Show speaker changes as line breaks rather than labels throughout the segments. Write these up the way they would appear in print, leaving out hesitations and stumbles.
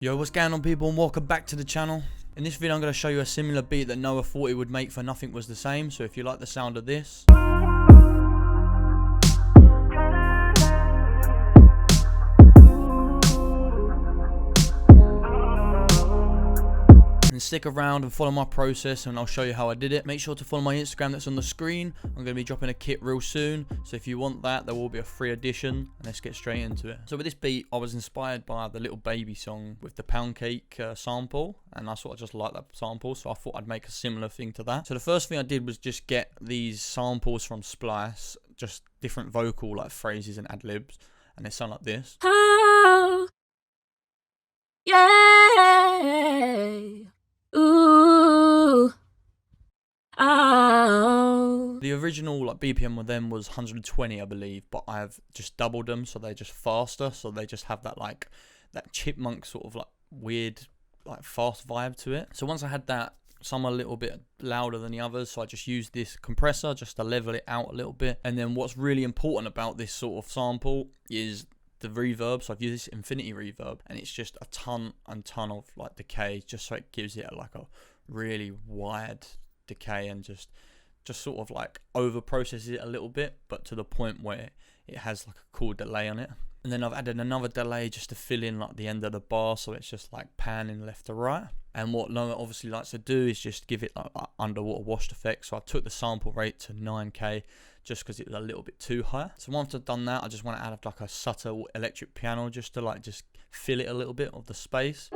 Yo, what's going on, people, and welcome back to the channel. In this video I'm going to show you a similar beat that Noah thought he would make for Nothing Was the Same. So if you like the sound of this, and stick around and follow my process and I'll show you how I did it. Make sure to follow my Instagram that's on the screen. I'm going to be dropping a kit real soon, so if you want that, there will be a free edition, and let's get straight into it. So with this beat, I was inspired by the Little Baby song with the pound cake sample, and I sort of just like that sample, so I thought I'd make a similar thing to that. So the first thing I did was just get these samples from Splice, just different vocal like phrases and ad-libs, and they sound like this.
Oh, yeah. Ooh. Oh.
The original like BPM with them was 120, I believe, but I've just doubled them so they're just faster, so they just have that like that chipmunk sort of like weird like fast vibe to it. So once I had that, some are a little bit louder than the others, so I just used this compressor just to level it out a little bit. And then what's really important about this sort of sample is the reverb. So I've used this infinity reverb, and it's just a ton and ton of like decay, just so it gives it like a really wide decay and just sort of like over processes it a little bit, but to the point where it has like a cool delay on it. And then I've added another delay just to fill in like the end of the bar, so it's just like panning left to right. And what Noah obviously likes to do is just give it like underwater washed effect. So I took the sample rate to 9k just because it was a little bit too high. So once I've done that, I just want to add like a subtle electric piano just to like just fill it a little bit of the space.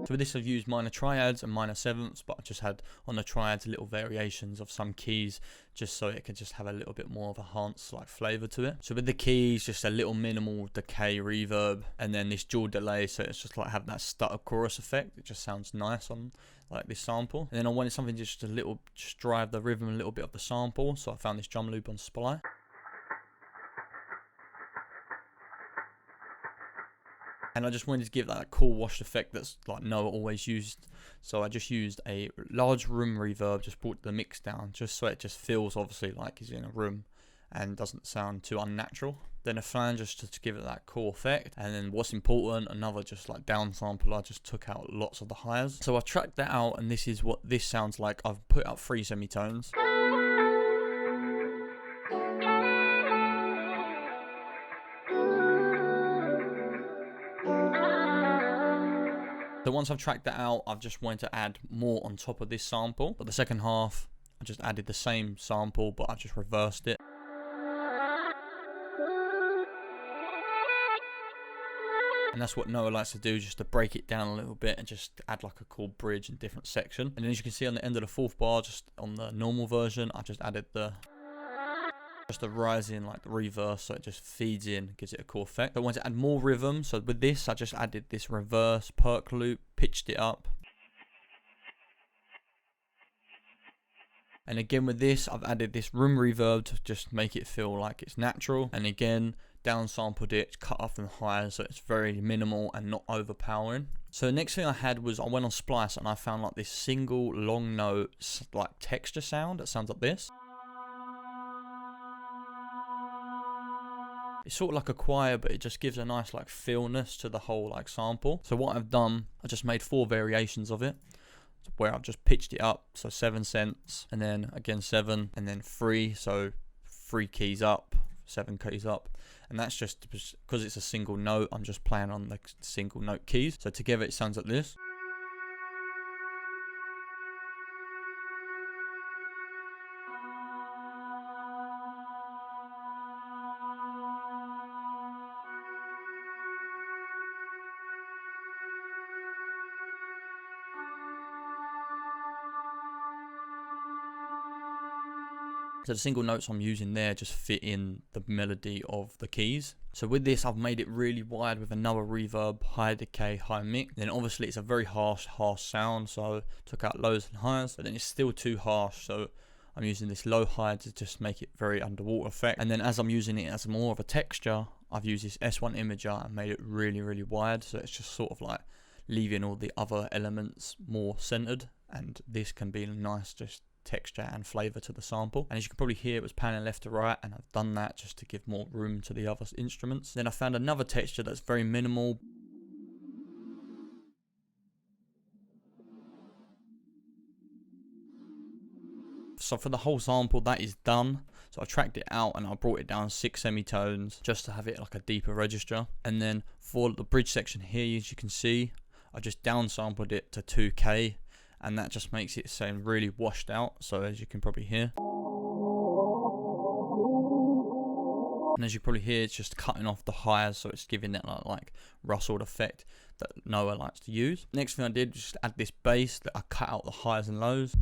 So with this I've used minor triads and minor sevenths, but I just had on the triads little variations of some keys just so it could just have a little bit more of a enhanced like flavour to it. So with the keys, just a little minimal decay reverb, and then this dual delay, so it's just like have that stutter chorus effect. It just sounds nice on like this sample. And then I wanted something just just drive the rhythm a little bit of the sample, so I found this drum loop on Sply. And I just wanted to give that a cool washed effect that's like Noah always used. So I just used a large room reverb, just brought the mix down, just so it just feels obviously like he's in a room and doesn't sound too unnatural. Then a flange just to give it that cool effect. And then what's important, another just like down sample, I just took out lots of the highs. So I tracked that out, and this is what this sounds like. I've put out 3 semitones. So once I've tracked that out, I've just wanted to add more on top of this sample. But the second half, I just added the same sample, but I've just reversed it. And that's what Noah likes to do, just to break it down a little bit and just add like a cool bridge and different section. And then as you can see on the end of the 4th bar, just on the normal version, I just added just a rise in like the reverse, so it just feeds in, gives it a cool effect. I want to add more rhythm, so with this I just added this reverse perk loop, pitched it up. And again with this, I've added this room reverb to just make it feel like it's natural. And again, down sampled it, cut off the highs, so it's very minimal and not overpowering. So the next thing I had was I went on Splice and I found like this single long note like texture sound that sounds like this. It's sort of like a choir, but it just gives a nice like feelness to the whole like sample. So what I've done, I just made 4 variations of it, where I've just pitched it up, so 7 cents, and then again 7, and then 3, so 3 keys up, 7 keys up. And that's just because it's a single note, I'm just playing on the single note keys. So together it sounds like this. So the single notes I'm using there just fit in the melody of the keys. So with this, I've made it really wide with another reverb, high decay, high mix. Then obviously it's a very harsh sound, so I took out lows and highs, but then it's still too harsh, so I'm using this low high to just make it very underwater effect. And then as I'm using it as more of a texture, I've used this S1 imager and made it really, really wide, so it's just sort of like leaving all the other elements more centered, and this can be a nice just texture and flavor to the sample. And as you can probably hear, it was panning left to right, and I've done that just to give more room to the other instruments. Then I found another texture that's very minimal. So for the whole sample, that is done. So I tracked it out and I brought it down 6 semitones just to have it like a deeper register. And then for the bridge section here, as you can see, I just downsampled it to 2K, and that just makes it sound really washed out. So as you can probably hear, and as you probably hear, it's just cutting off the highs, so it's giving that like rustled effect that Noah likes to use. Next thing I did was just add this bass that I cut out the highs and lows.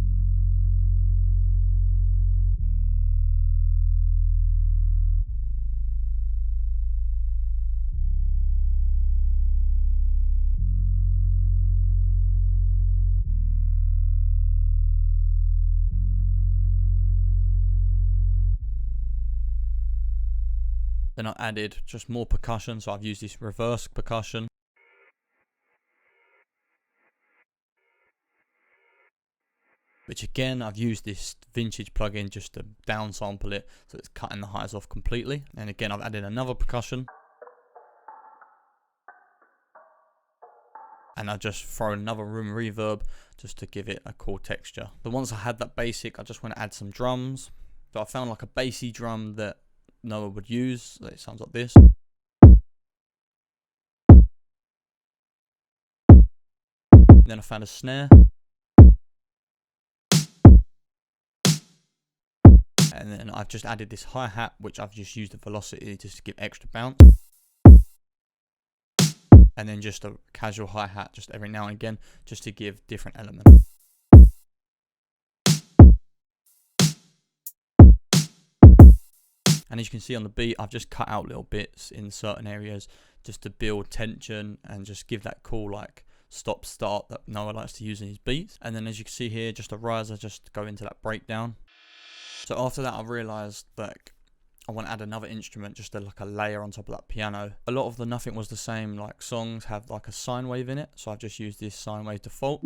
Then I added just more percussion, so I've used this reverse percussion. Which again, I've used this vintage plugin just to downsample it, so it's cutting the highs off completely. And again, I've added another percussion. And I just throw another room reverb just to give it a cool texture. But once I had that basic, I just want to add some drums. So I found like a bassy drum that Noah would use. It sounds like this. Then I found a snare. And then I've just added this hi-hat, which I've just used the velocity just to give extra bounce. And then just a casual hi-hat just every now and again, just to give different elements. And as you can see on the beat, I've just cut out little bits in certain areas just to build tension and just give that cool like stop start that Noah likes to use in his beats. And then as you can see here, just a riser, just go into that breakdown. So after that, I realized that I want to add another instrument, just like a layer on top of that piano. A lot of the Nothing Was the Same like songs have like a sine wave in it, so I've just used this sine wave default.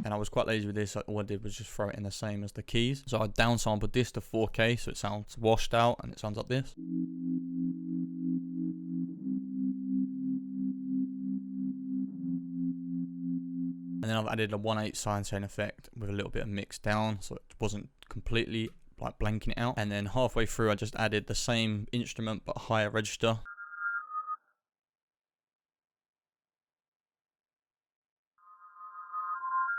And I was quite lazy with this, so all I did was just throw it in the same as the keys. So I downsampled this to 4K, so it sounds washed out and it sounds like this. And then I've added a 1/8 sine chain effect with a little bit of mix down, so it wasn't completely like blanking it out. And then halfway through, I just added the same instrument but higher register.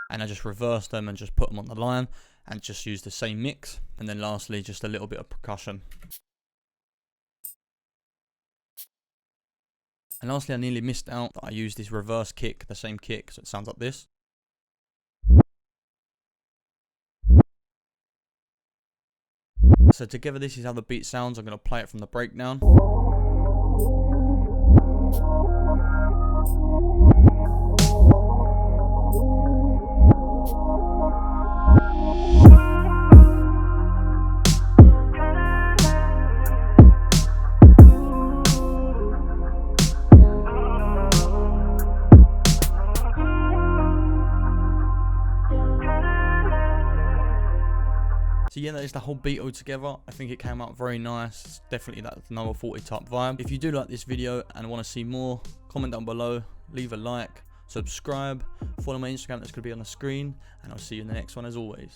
And I just reversed them and just put them on the line and just used the same mix. And then lastly, just a little bit of percussion. And lastly, I nearly missed out that I used this reverse kick, the same kick, so it sounds like this. So together, this is how the beat sounds. I'm going to play it from the breakdown. So yeah, that is the whole beat all together. I think it came out very nice. It's definitely that Noah 40 type vibe. If you do like this video and want to see more, comment down below, leave a like, subscribe, follow my Instagram that's going to be on the screen, and I'll see you in the next one as always.